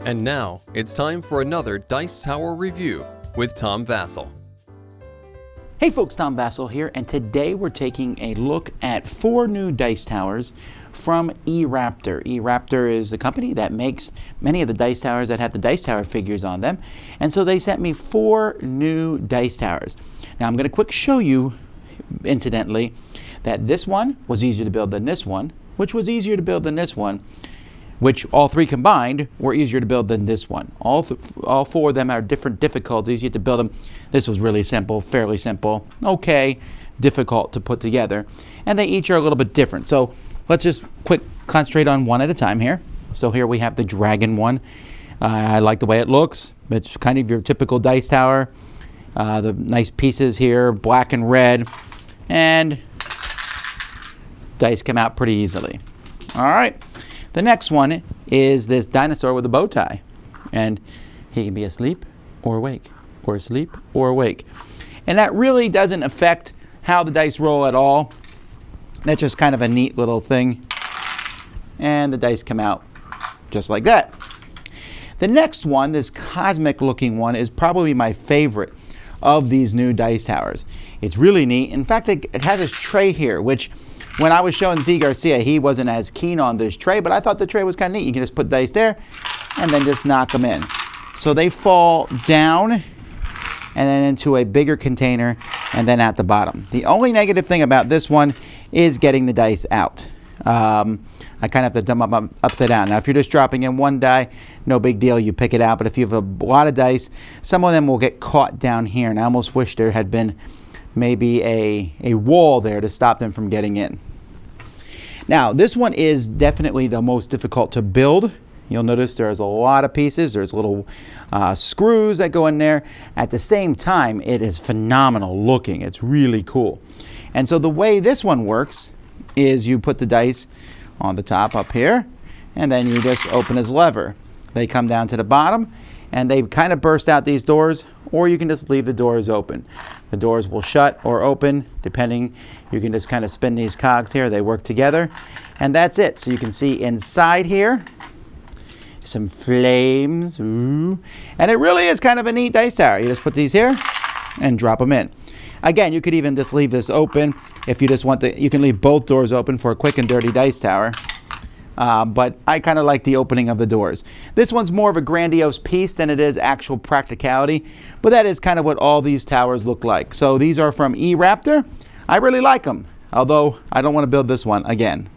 And now, it's time for another Dice Tower review with Tom Vasel. Hey folks, Tom Vasel here, and today we're taking a look at 4 new dice towers from E-Raptor. E-Raptor is the company that makes many of the dice towers that have the dice tower figures on them, and so they sent me 4 new dice towers. Now I'm going to quick show you, incidentally, that this one was easier to build than this one, which was easier to build than this one, which all 3 combined were easier to build than this one. All 4 of them are different difficulties. You have to build them. This was really simple, fairly simple, okay, difficult to put together. And they each are a little bit different. So let's just quick concentrate on one at a time here. So here we have the dragon one. I like the way it looks. It's kind of your typical dice tower. The nice pieces here, black and red. And dice come out pretty easily. All right. The next one is this dinosaur with a bow tie. And he can be asleep or awake, or asleep or awake. And that really doesn't affect how the dice roll at all. That's just kind of a neat little thing. And the dice come out just like that. The next one, this cosmic looking one, is probably my favorite of these new dice towers. It's really neat. In fact, it has this tray here, which when I was showing Z Garcia, he wasn't as keen on this tray, but I thought the tray was kind of neat. You can just put dice there and then just knock them in. So they fall down and then into a bigger container and then at the bottom. The only negative thing about this one is getting the dice out. I kind of have to dump them upside down. Now, if you're just dropping in one die, no big deal. You pick it out. But if you have a lot of dice, some of them will get caught down here. And I almost wish there had been maybe a wall there to stop them from getting in. Now, this one is definitely the most difficult to build. You'll notice there's a lot of pieces. There's little screws that go in there. At the same time, it is phenomenal looking. It's really cool. And so the way this one works is you put the dice on the top up here, and then you just open this lever. They come down to the bottom, and they kind of burst out these doors, or you can just leave the doors open. The doors will shut or open, depending. You can just kind of spin these cogs here. They work together, and that's it. So you can see inside here, some flames. Ooh. And it really is kind of a neat dice tower. You just put these here and drop them in. Again, you could even just leave this open if you just want you can leave both doors open for a quick and dirty dice tower. But I kind of like the opening of the doors. This one's more of a grandiose piece than it is actual practicality, but that is kind of what all these towers look like. So these are from E-Raptor. I really like them, although I don't want to build this one again.